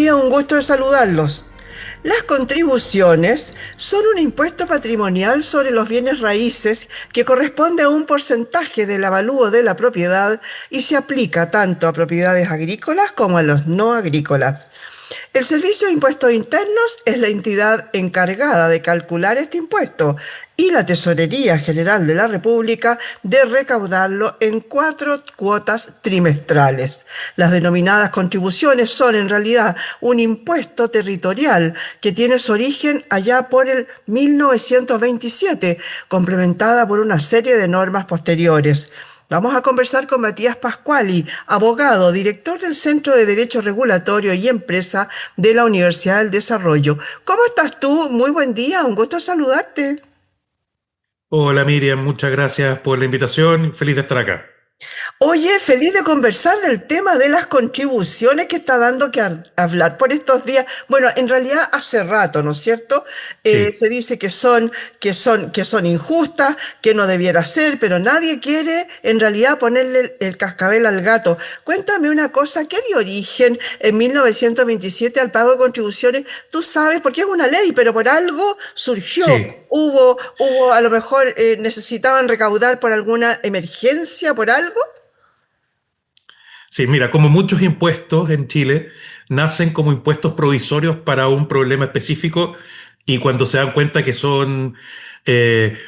día, un gusto de saludarlos. Las contribuciones son un impuesto patrimonial sobre los bienes raíces que corresponde a un porcentaje del avalúo de la propiedad y se aplica tanto a propiedades agrícolas como a los no agrícolas. El Servicio de Impuestos Internos es la entidad encargada de calcular este impuesto y la Tesorería General de la República de recaudarlo en 4 cuotas trimestrales. Las denominadas contribuciones son en realidad un impuesto territorial que tiene su origen allá por el 1927, complementada por una serie de normas posteriores. Vamos a conversar con Matías Pascuali, abogado, director del Centro de Derecho Regulatorio y Empresa de la Universidad del Desarrollo. ¿Cómo estás tú? Muy buen día, un gusto saludarte. Hola Miriam, muchas gracias por la invitación. Feliz de estar acá. Oye, feliz de conversar del tema de las contribuciones que está dando que hablar por estos días. Bueno, en realidad hace rato, ¿no es cierto? Sí, Se dice que son injustas, que no debiera ser, pero nadie quiere en realidad ponerle el cascabel al gato. Cuéntame una cosa, ¿qué dio origen en 1927 al pago de contribuciones? Tú sabes, porque es una ley, pero por algo surgió. sí, Hubo, a lo mejor necesitaban recaudar por alguna emergencia, por algo. sí. Mira, como muchos impuestos en Chile, nacen como impuestos provisorios para un problema específico y cuando se dan cuenta que son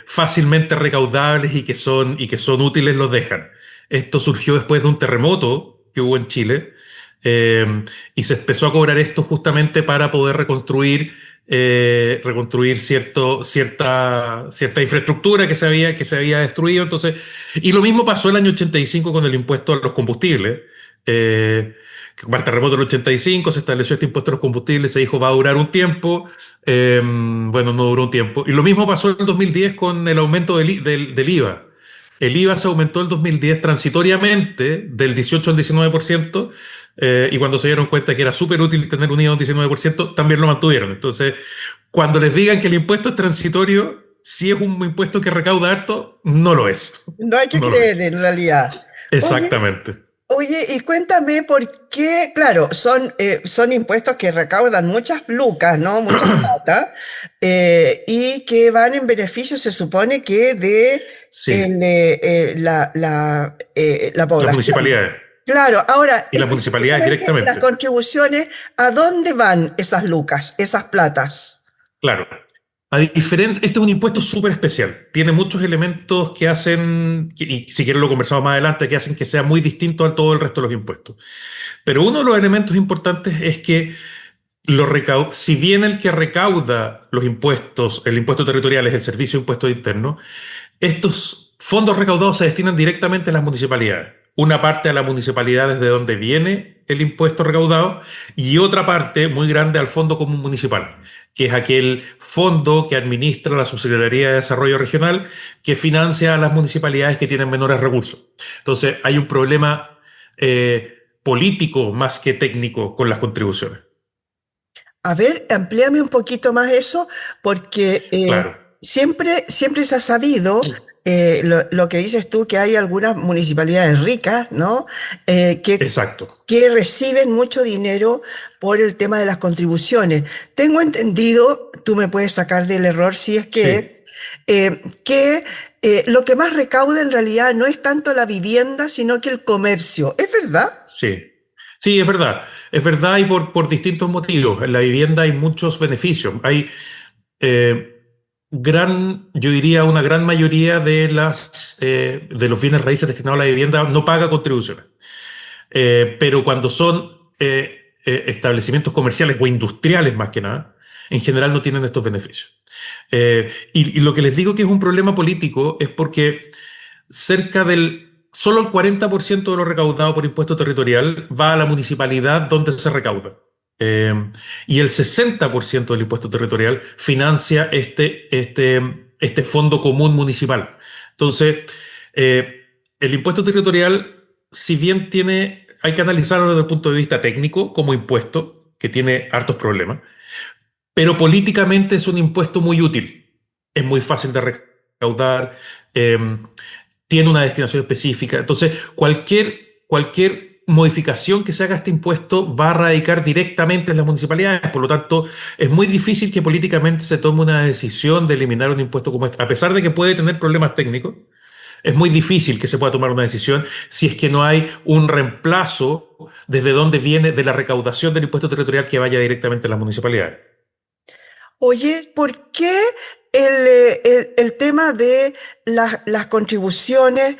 fácilmente recaudables y que son útiles, los dejan. Esto surgió después de un terremoto que hubo en Chile y se empezó a cobrar esto justamente para poder reconstruir cierta infraestructura que se había destruido. Entonces, y lo mismo pasó el año 85 con el impuesto a los combustibles. Eh, con el terremoto del 85 se estableció este impuesto a los combustibles, se dijo va a durar un tiempo. Bueno, no duró un tiempo. Y lo mismo pasó en el 2010 con el aumento del IVA. El IVA se aumentó en 2010 transitoriamente del 18 al 19%, y cuando se dieron cuenta que era súper útil tener un IVA un 19%, también lo mantuvieron. Entonces, cuando les digan que el impuesto es transitorio, si es un impuesto que recauda harto, no lo es. No hay que No lo creer es. en realidad. Oye, Exactamente. oye, y cuéntame por qué, claro, son impuestos que recaudan muchas lucas, ¿no? Mucha plata, y que van en beneficio, se supone que de Sí, la las población. municipalidades. Claro, ahora, Y las municipalidades específicamente las directamente. contribuciones, ¿a dónde van esas lucas, esas platas? Claro. A diferencia, este es un impuesto súper especial. Tiene muchos elementos que hacen, y si quieren lo conversamos más adelante, que hacen que sea muy distinto a todo el resto de los impuestos. Pero uno de los elementos importantes es que si bien el que recauda los impuestos, el impuesto territorial es el Servicio de Impuestos Internos, estos fondos recaudados se destinan directamente a las municipalidades. Una parte a la municipalidad desde donde viene el impuesto recaudado y otra parte muy grande al Fondo Común Municipal, que es aquel fondo que administra la Subsecretaría de Desarrollo Regional que financia a las municipalidades que tienen menores recursos. Entonces hay un problema político más que técnico con las contribuciones. A ver, amplíame un poquito más eso, porque Claro, siempre se ha sabido, lo que dices tú, que hay algunas municipalidades ricas, ¿no? Eh, que, exacto. que reciben mucho dinero por el tema de las contribuciones. Tengo entendido, tú me puedes sacar del error si es que Sí, es, que lo que más recauda en realidad no es tanto la vivienda, sino que el comercio. ¿Es verdad? sí. Sí, es verdad. Es verdad y por distintos motivos. En la vivienda hay muchos beneficios. Hay eh, yo diría una gran mayoría de los bienes raíces destinados a la vivienda no paga contribuciones. Pero cuando son establecimientos comerciales o industriales más que nada, en general no tienen estos beneficios. Y lo que les digo que es un problema político es porque solo el 40% de lo recaudado por impuesto territorial va a la municipalidad donde se recauda. Eh, y el 60% del impuesto territorial financia este fondo común municipal. Entonces, el impuesto territorial, si bien hay que analizarlo desde el punto de vista técnico como impuesto, que tiene hartos problemas, pero políticamente es un impuesto muy útil. Es muy fácil de recaudar, eh, tiene una destinación específica. Entonces, cualquier modificación que se haga a este impuesto va a radicar directamente en las municipalidades. Por lo tanto, es muy difícil que políticamente se tome una decisión de eliminar un impuesto como este. A pesar de que puede tener problemas técnicos, es muy difícil que se pueda tomar una decisión si es que no hay un reemplazo desde donde viene de la recaudación del impuesto territorial que vaya directamente a las municipalidades. Oye, ¿por qué el tema de las contribuciones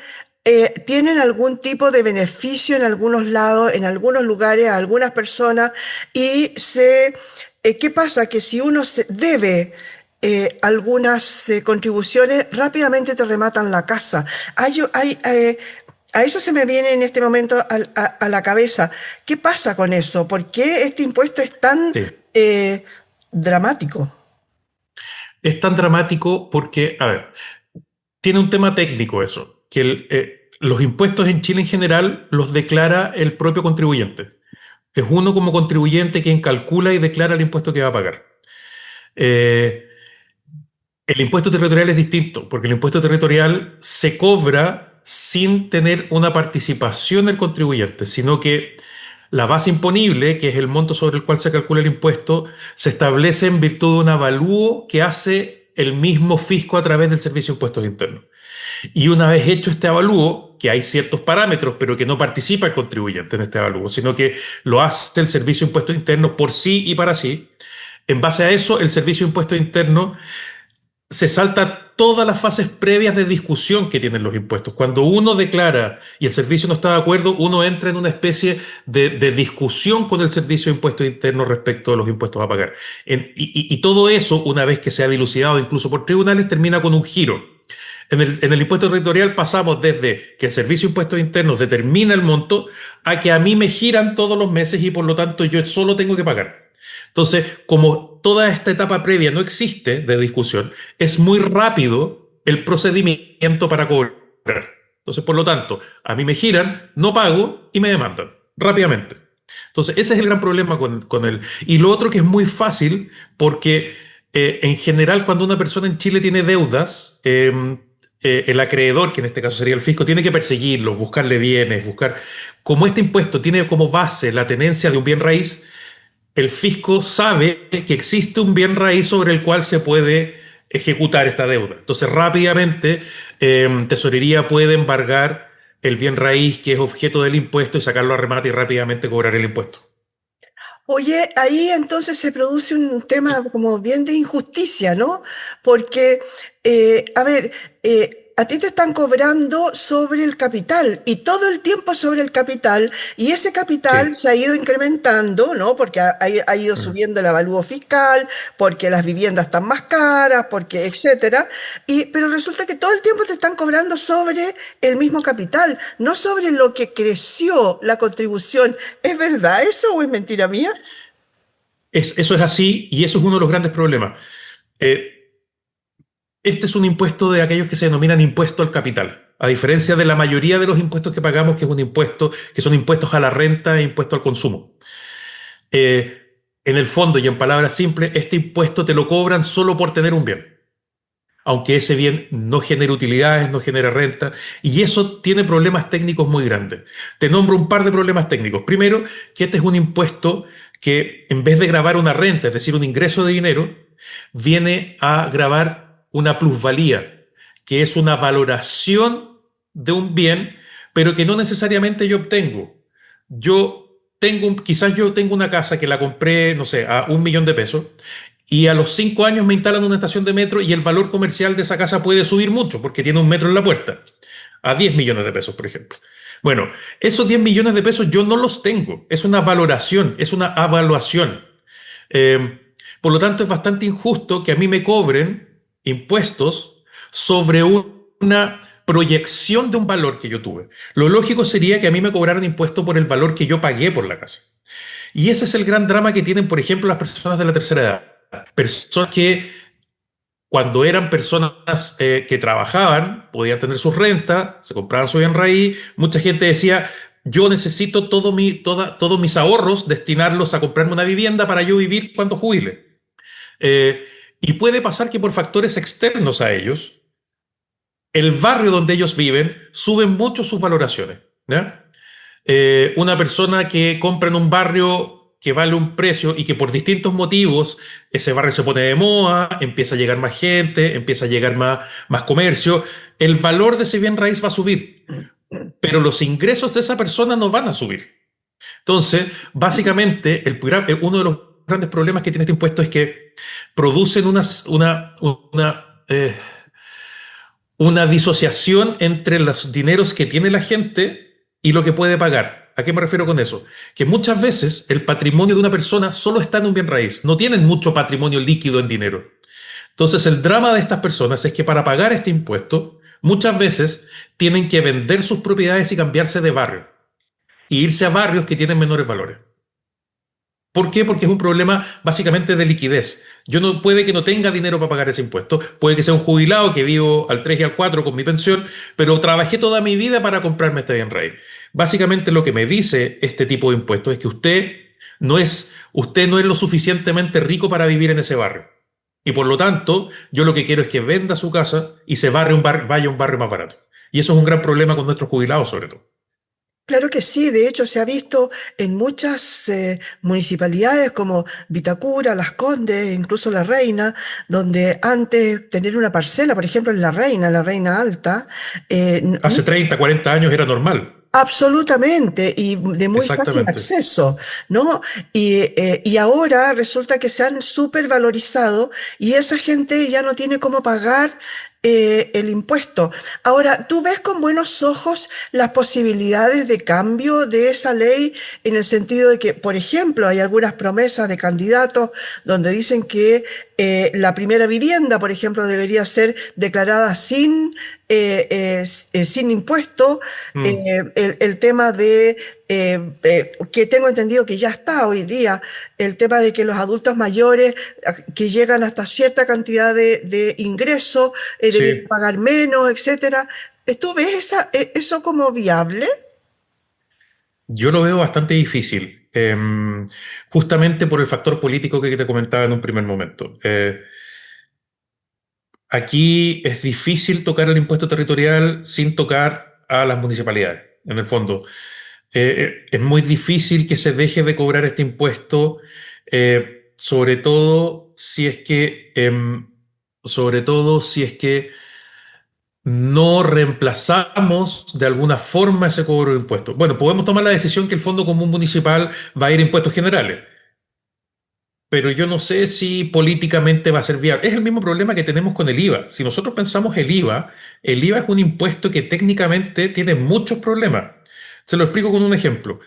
tienen algún tipo de beneficio en algunos lados, en algunos lugares, a algunas personas? ¿Qué pasa? Que si uno se debe algunas contribuciones, rápidamente te rematan la casa. A eso se me viene en este momento a la cabeza. ¿Qué pasa con eso? ¿Por qué este impuesto es tan Sí. eh, dramático? Es tan dramático porque, a ver, tiene un tema técnico eso, que los impuestos en Chile en general los declara el propio contribuyente. Es uno como contribuyente quien calcula y declara el impuesto que va a pagar. Eh, el impuesto territorial es distinto, porque el impuesto territorial se cobra sin tener una participación del contribuyente, sino que la base imponible, que es el monto sobre el cual se calcula el impuesto, se establece en virtud de un avalúo que hace el mismo fisco a través del Servicio de Impuestos Internos. Y una vez hecho este avalúo, que hay ciertos parámetros, pero que no participa el contribuyente en este avalúo, sino que lo hace el Servicio de Impuestos Internos por sí y para sí, en base a eso, el Servicio de Impuestos Internos se salta todas las fases previas de discusión que tienen los impuestos. Cuando uno declara y el servicio no está de acuerdo, uno entra en una especie de discusión con el Servicio de Impuestos Internos respecto a los impuestos a pagar. Y todo eso, una vez que se ha dilucidado incluso por tribunales, termina con un giro. En el impuesto territorial pasamos desde que el Servicio de Impuestos Internos determina el monto a que a mí me giran todos los meses y por lo tanto yo solo tengo que pagar. Entonces, como toda esta etapa previa no existe de discusión, es muy rápido el procedimiento para cobrar. Entonces, por lo tanto, a mí me giran, no pago y me demandan rápidamente. Entonces, ese es el gran problema con él. Y lo otro que es muy fácil, porque en general cuando una persona en Chile tiene deudas, el acreedor, que en este caso sería el fisco, tiene que perseguirlo, buscarle bienes, buscar... Como este impuesto tiene como base la tenencia de un bien raíz, el fisco sabe que existe un bien raíz sobre el cual se puede ejecutar esta deuda. Entonces, rápidamente, Tesorería puede embargar el bien raíz que es objeto del impuesto y sacarlo a remate y rápidamente cobrar el impuesto. Oye, ahí entonces se produce un tema como bien de injusticia, ¿no? Porque, a ver, a ti te están cobrando sobre el capital y todo el tiempo sobre el capital y ese capital Sí. se ha ido incrementando, ¿no? Porque ha ido Mm. subiendo el avalúo fiscal, porque las viviendas están más caras, porque etcétera. Pero resulta que todo el tiempo te están cobrando sobre el mismo capital, no sobre lo que creció la contribución. ¿Es verdad eso o es mentira mía? Eso es así y eso es uno de los grandes problemas. Eh, este es un impuesto de aquellos que se denominan impuesto al capital. A diferencia de la mayoría de los impuestos que pagamos, que es un impuesto, que son impuestos a la renta e impuesto al consumo. En el fondo y en palabras simples, este impuesto te lo cobran solo por tener un bien, aunque ese bien no genera utilidades, no genera renta, y eso tiene problemas técnicos muy grandes. Te nombro un par de problemas técnicos. Primero, que este es un impuesto que en vez de gravar una renta, es decir, un ingreso de dinero, viene a gravar una plusvalía, que es una valoración de un bien, pero que no necesariamente yo obtengo. Quizás yo tengo una casa que la compré, no sé, a 1 millón de pesos, y a los 5 años me instalan una estación de metro y el valor comercial de esa casa puede subir mucho porque tiene un metro en la puerta, a 10 millones de pesos, por ejemplo. Bueno, esos 10 millones de pesos yo no los tengo, es una valoración, es una evaluación. Eh, por lo tanto, es bastante injusto que a mí me cobren impuestos sobre una proyección de un valor que yo tuve. Lo lógico sería que a mí me cobraran impuesto por el valor que yo pagué por la casa. Y ese es el gran drama que tienen, por ejemplo, las personas de la tercera edad. Personas que cuando eran personas que trabajaban, podían tener sus rentas, se compraban su bien raíz, mucha gente decía, yo necesito todos mis ahorros, destinarlos a comprarme una vivienda para yo vivir cuando jubile. Y puede pasar que por factores externos a ellos, el barrio donde ellos viven suben mucho sus valoraciones, ¿ya? una persona que compra en un barrio que vale un precio y que por distintos motivos ese barrio se pone de moda, empieza a llegar más gente, empieza a llegar más comercio, el valor de ese bien raíz va a subir, pero los ingresos de esa persona no van a subir. Entonces, básicamente, uno de los grandes problemas que tiene este impuesto es que producen una disociación entre los dineros que tiene la gente y lo que puede pagar. ¿A qué me refiero con eso? Que muchas veces el patrimonio de una persona solo está en un bien raíz, no tienen mucho patrimonio líquido en dinero. Entonces, el drama de estas personas es que para pagar este impuesto, muchas veces tienen que vender sus propiedades y cambiarse de barrio, y irse a barrios que tienen menores valores. ¿Por qué? Porque es un problema básicamente de liquidez. Yo no puede que no tenga dinero para pagar ese impuesto, puede que sea un jubilado que vivo al 3 y al 4 con mi pensión, pero trabajé toda mi vida para comprarme este bien raíz. Básicamente lo que me dice este tipo de impuestos es que usted no es lo suficientemente rico para vivir en ese barrio. Y por lo tanto, yo lo que quiero es que venda su casa y vaya a un barrio más barato. Y eso es un gran problema con nuestros jubilados, sobre todo. Claro que sí, de hecho se ha visto en muchas municipalidades como Vitacura, Las Condes, incluso La Reina, donde antes tener una parcela, por ejemplo en La Reina Alta, Hace 30, 40 años era normal. absolutamente, y de muy fácil Exactamente. acceso, ¿no? Y ahora resulta que se han supervalorizado y esa gente ya no tiene cómo pagar el impuesto. Ahora, ¿tú ves con buenos ojos las posibilidades de cambio de esa ley en el sentido de que, por ejemplo, hay algunas promesas de candidatos donde dicen que la primera vivienda, por ejemplo, debería ser declarada sin impuesto? Mm, El tema de, que tengo entendido que ya está hoy día, el tema de que los adultos mayores que llegan hasta cierta cantidad de ingresos deberían sí, pagar menos, etcétera. ¿Tú ves eso como viable? yo lo veo bastante difícil, justamente por el factor político que te comentaba en un primer momento. Aquí es difícil tocar el impuesto territorial sin tocar a las municipalidades, en el fondo. Es muy difícil que se deje de cobrar este impuesto, sobre todo si es que no reemplazamos de alguna forma ese cobro de impuestos. Bueno, podemos tomar la decisión que el Fondo Común Municipal va a ir a impuestos generales, pero yo no sé si políticamente va a ser viable. Es el mismo problema que tenemos con el IVA. Si nosotros pensamos el IVA es un impuesto que técnicamente tiene muchos problemas. Se lo explico con un ejemplo.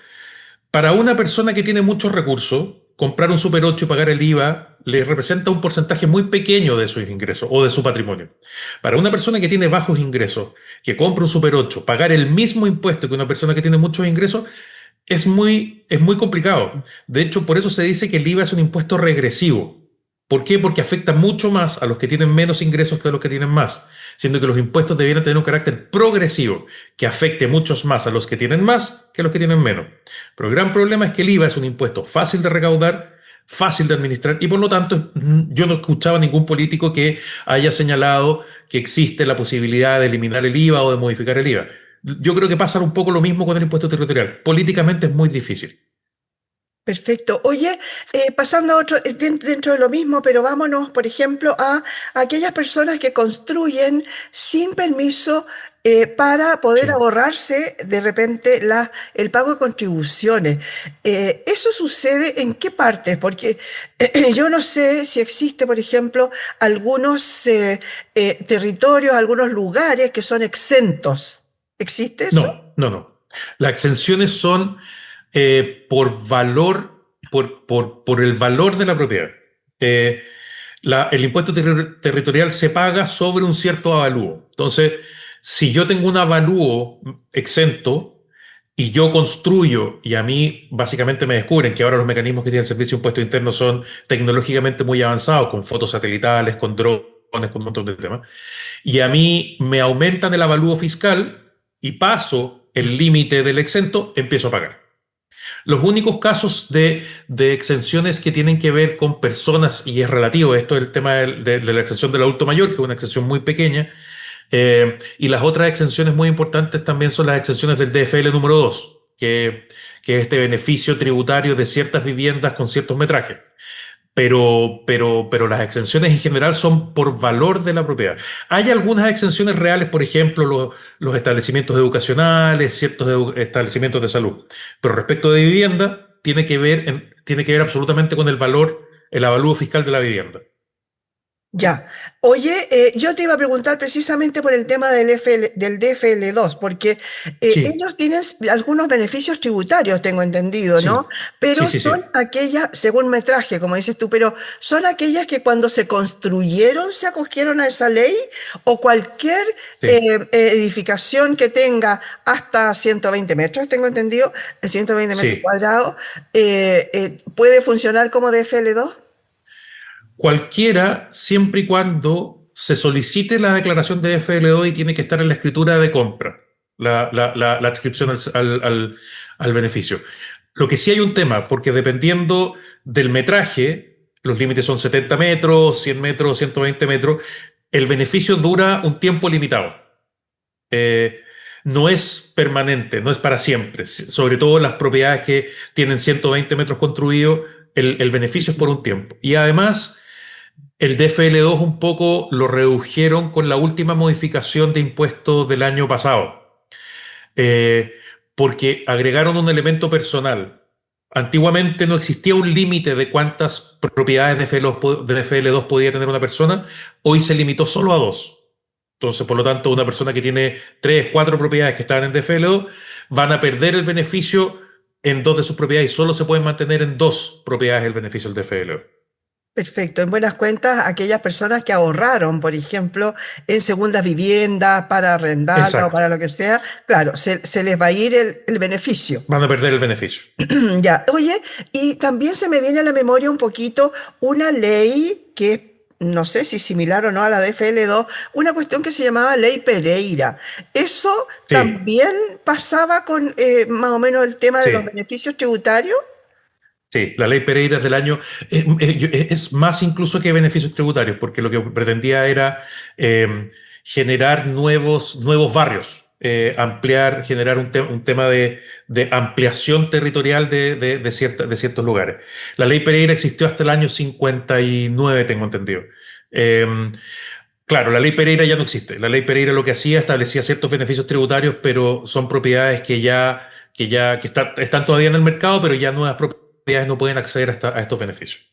Para una persona que tiene muchos recursos, comprar un Super 8 y pagar el IVA le representa un porcentaje muy pequeño de sus ingresos o de su patrimonio. Para una persona que tiene bajos ingresos, que compra un Super 8, pagar el mismo impuesto que una persona que tiene muchos ingresos es muy complicado. De hecho, por eso se dice que el IVA es un impuesto regresivo. ¿Por qué? Porque afecta mucho más a los que tienen menos ingresos que a los que tienen más, siendo que los impuestos debieran tener un carácter progresivo, que afecte muchos más a los que tienen más que a los que tienen menos. Pero el gran problema es que el IVA es un impuesto fácil de recaudar, fácil de administrar, y por lo tanto yo no escuchaba a ningún político que haya señalado que existe la posibilidad de eliminar el IVA o de modificar el IVA. Yo creo que pasa un poco lo mismo con el impuesto territorial. Políticamente es muy difícil. Perfecto. Oye, pasando a otro, dentro de lo mismo, pero vámonos, por ejemplo, a aquellas personas que construyen sin permiso para poder Sí. ahorrarse de repente el pago de contribuciones. ¿Eso sucede en qué partes? Porque yo no sé si existe, por ejemplo, algunos territorios, algunos lugares que son exentos. ¿Existe eso? No, no, no. Las exenciones son por valor, por el valor de la propiedad. Eh, el impuesto territorial se paga sobre un cierto avalúo. Entonces, si yo tengo un avalúo exento y yo construyo, y a mí básicamente me descubren que ahora los mecanismos que tiene el Servicio de Impuesto Interno son tecnológicamente muy avanzados, con fotos satelitales, con drones, con un montón de temas, y a mí me aumentan el avalúo fiscal y paso el límite del exento, empiezo a pagar. Los únicos casos de exenciones que tienen que ver con personas, y es relativo, esto es el tema de la exención del adulto mayor, que es una exención muy pequeña, y las otras exenciones muy importantes también son las exenciones del DFL número 2, que es este beneficio tributario de ciertas viviendas con ciertos metrajes. Pero las exenciones en general son por valor de la propiedad. Hay algunas exenciones reales, por ejemplo, los establecimientos educacionales, ciertos establecimientos de salud. Pero respecto de vivienda, tiene que ver absolutamente con el valor, el avalúo fiscal de la vivienda. Ya. Oye, yo te iba a preguntar precisamente por el tema del DFL2, porque Sí, ellos tienen algunos beneficios tributarios, tengo entendido, ¿no? sí, sí, Pero sí, son sí, aquellas, según metraje, como dices tú, pero son aquellas que cuando se construyeron se acogieron a esa ley o cualquier sí. edificación que tenga hasta 120 metros, tengo entendido, 120 metros Sí. cuadrados, puede funcionar como DFL2. Cualquiera, siempre y cuando se solicite la declaración de FLO y tiene que estar en la escritura de compra, la adscripción al beneficio. Lo que sí hay un tema, porque dependiendo del metraje, los límites son 70 metros, 100 metros, 120 metros, el beneficio dura un tiempo limitado. Eh, no es permanente, no es para siempre. Sobre todo las propiedades que tienen 120 metros construidos, el beneficio es por un tiempo. Y además... El DFL2 un poco lo redujeron con la última modificación de impuestos del año pasado, eh, porque agregaron un elemento personal. Antiguamente no existía un límite de cuántas propiedades de DFL2 podía tener una persona, hoy se limitó solo a dos. Entonces, por lo tanto, una persona que tiene tres, cuatro propiedades que estaban en DFL2 van a perder el beneficio en dos de sus propiedades y solo se pueden mantener en dos propiedades el beneficio del DFL2. Perfecto. En buenas cuentas, aquellas personas que ahorraron, por ejemplo, en segundas viviendas para arrendarla o Exacto. para lo que sea, claro, se les va a ir el beneficio. Van a perder el beneficio. Ya, oye, y también se me viene a la memoria un poquito una ley que es, no sé si similar o no a la de FL2, una cuestión que se llamaba Ley Pereira. ¿Eso Sí. también pasaba con más o menos el tema de los Sí, beneficios tributarios? sí, la ley Pereira es del año, es más incluso que beneficios tributarios, porque lo que pretendía era generar nuevos barrios, ampliar, generar un tema de ampliación territorial de ciertos lugares. La ley Pereira existió hasta el año 59, tengo entendido. Eh, claro, la ley Pereira ya no existe. La ley Pereira lo que hacía, establecía ciertos beneficios tributarios, pero son propiedades que están todavía en el mercado, pero ya nuevas propiedades no pueden acceder a estos beneficios.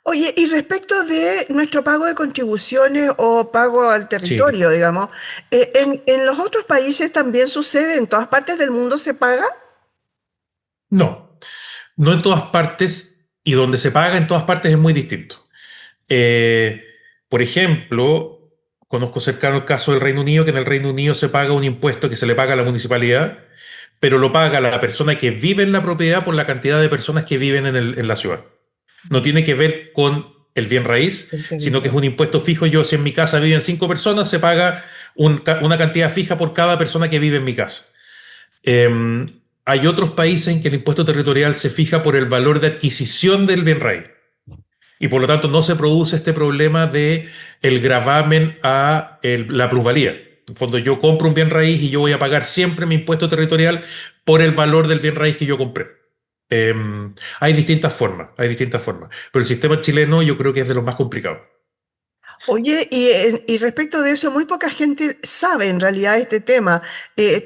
Oye, y respecto de nuestro pago de contribuciones o pago al Sí, territorio, digamos, en los otros países también sucede, en todas partes del mundo se paga. no, no en todas partes, y donde se paga en todas partes es muy distinto. Eh, por ejemplo, conozco cercano el caso del Reino Unido, que en el Reino Unido se paga un impuesto que se le paga a la municipalidad, pero lo paga la persona que vive en la propiedad por la cantidad de personas que viven en la ciudad. No tiene que ver con el bien raíz, El sino que es un territorio. impuesto fijo. Yo, si en mi casa viven cinco personas, se paga una cantidad fija por cada persona que vive en mi casa. Eh, hay otros países en que el impuesto territorial se fija por el valor de adquisición del bien raíz. Y por lo tanto no se produce este problema de el gravamen a la plusvalía. En el fondo yo compro un bien raíz y yo voy a pagar siempre mi impuesto territorial por el valor del bien raíz que yo compré. Eh, hay distintas formas, hay distintas formas. Pero el sistema chileno yo creo que es de los más complicados. Oye, y respecto de eso, muy poca gente sabe en realidad este tema.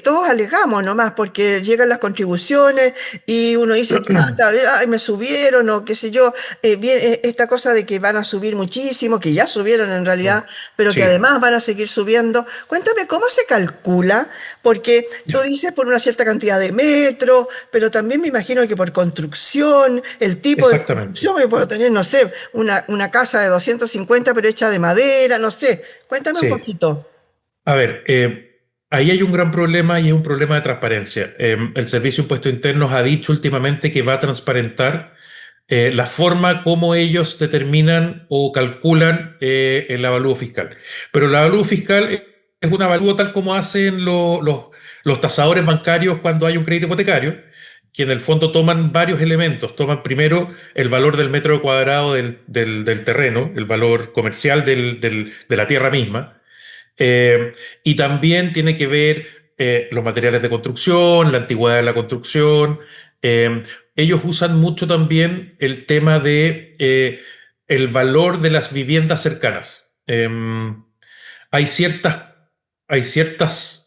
Todos alegamos nomás porque llegan las contribuciones y uno dice, "Chata, ay, me subieron o qué sé yo, esta cosa de que van a subir muchísimo, que ya subieron en realidad, pero que Sí, además van a seguir subiendo. Cuéntame, ¿cómo se calcula? Porque tú ya, dices por una cierta cantidad de metros, pero también me imagino que por construcción, el tipo de exactamente. construcción, que puedo tener, no sé, una casa de 250 pero hecha de madera, no sé. Cuéntame un Sí. poquito. A ver, ahí hay un gran problema y es un problema de transparencia. El Servicio de Impuestos Internos ha dicho últimamente que va a transparentar la forma como ellos determinan o calculan el avalúo fiscal. Pero el avalúo fiscal es un avalúo tal como hacen los tasadores bancarios cuando hay un crédito hipotecario, que en el fondo toman varios elementos. Toman primero el valor del metro cuadrado del terreno, el valor comercial de la tierra misma, y también tiene que ver los materiales de construcción, la antigüedad de la construcción. eh, Ellos usan mucho también el tema de el valor de las viviendas cercanas. Hay ciertas, hay ciertas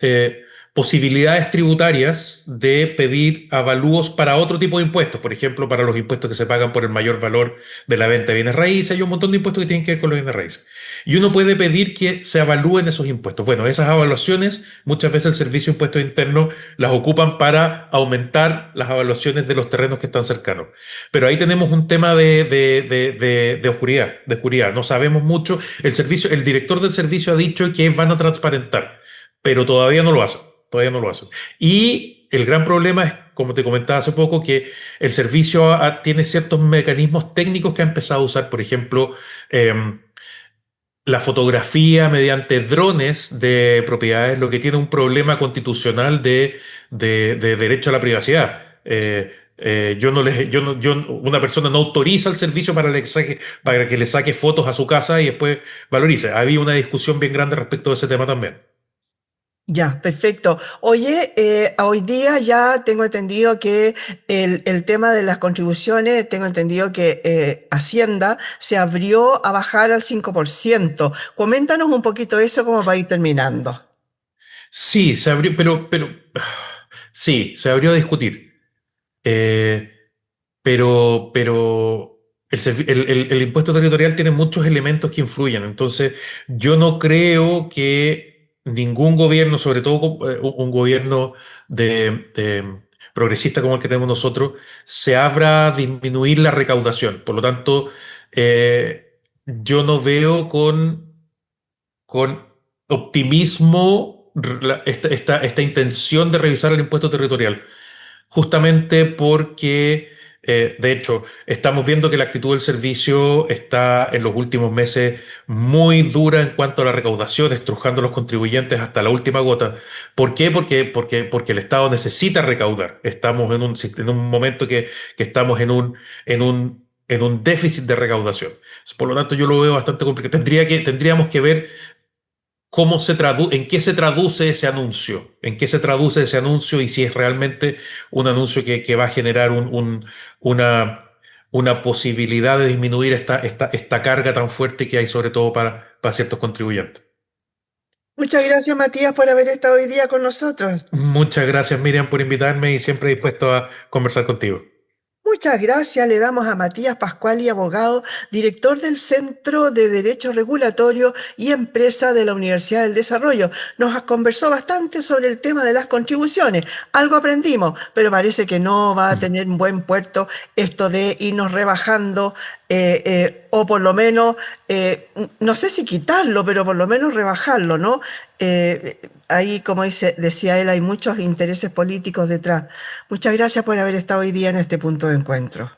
posibilidades tributarias de pedir avalúos para otro tipo de impuestos, por ejemplo, para los impuestos que se pagan por el mayor valor de la venta de bienes raíces. Hay un montón de impuestos que tienen que ver con los bienes raíces. Y uno puede pedir que se evalúen esos impuestos. Bueno, esas evaluaciones muchas veces el Servicio de Impuestos Internos las ocupan para aumentar las evaluaciones de los terrenos que están cercanos. Pero ahí tenemos un tema de oscuridad, de oscuridad. No sabemos mucho. El director del servicio ha dicho que van a transparentar, pero todavía no lo hacen. Todavía no lo hacen. Y el gran problema es, como te comentaba hace poco, que el servicio tiene ciertos mecanismos técnicos que ha empezado a usar, por ejemplo, la fotografía mediante drones de propiedades, lo que tiene un problema constitucional de derecho a la privacidad. Yo no les, yo no- yo- Una persona no autoriza el servicio para que le saque fotos a su casa y después valorice. Había una discusión bien grande respecto de ese tema también. Ya, perfecto. Oye, hoy día ya tengo entendido que el tema de las contribuciones, tengo entendido que Hacienda se abrió a bajar al 5%. Coméntanos un poquito eso como para ir terminando. Sí, se abrió, sí, se abrió a discutir. Eh, pero el impuesto territorial tiene muchos elementos que influyen. Entonces, yo no creo que ningún gobierno, sobre todo un gobierno progresista como el que tenemos nosotros, se abra a disminuir la recaudación. Por lo tanto, yo no veo con optimismo esta intención de revisar el impuesto territorial, justamente porque, de hecho, estamos viendo que la actitud del servicio está en los últimos meses muy dura en cuanto a la recaudación, estrujando a los contribuyentes hasta la última gota. ¿Por qué? Porque el Estado necesita recaudar. Estamos en un momento que estamos en un déficit de recaudación. Por lo tanto, yo lo veo bastante complicado. Tendríamos que ver en qué se traduce ese anuncio, en qué se traduce ese anuncio y si es realmente un anuncio que va a generar una, una posibilidad de disminuir esta carga tan fuerte que hay sobre todo para ciertos contribuyentes. Muchas gracias, Matías, por haber estado hoy día con nosotros. Muchas gracias, Miriam, por invitarme y siempre dispuesto a conversar contigo. Muchas gracias le damos a Matías Pascual y abogado, director del Centro de Derecho Regulatorio y Empresa de la Universidad del Desarrollo. Nos conversó bastante sobre el tema de las contribuciones. Algo aprendimos, pero parece que no va a tener un buen puerto esto de irnos rebajando o por lo menos, no sé si quitarlo, pero por lo menos rebajarlo, ¿no? Ahí, como decía él, hay muchos intereses políticos detrás. Muchas gracias por haber estado hoy día en este punto de encuentro.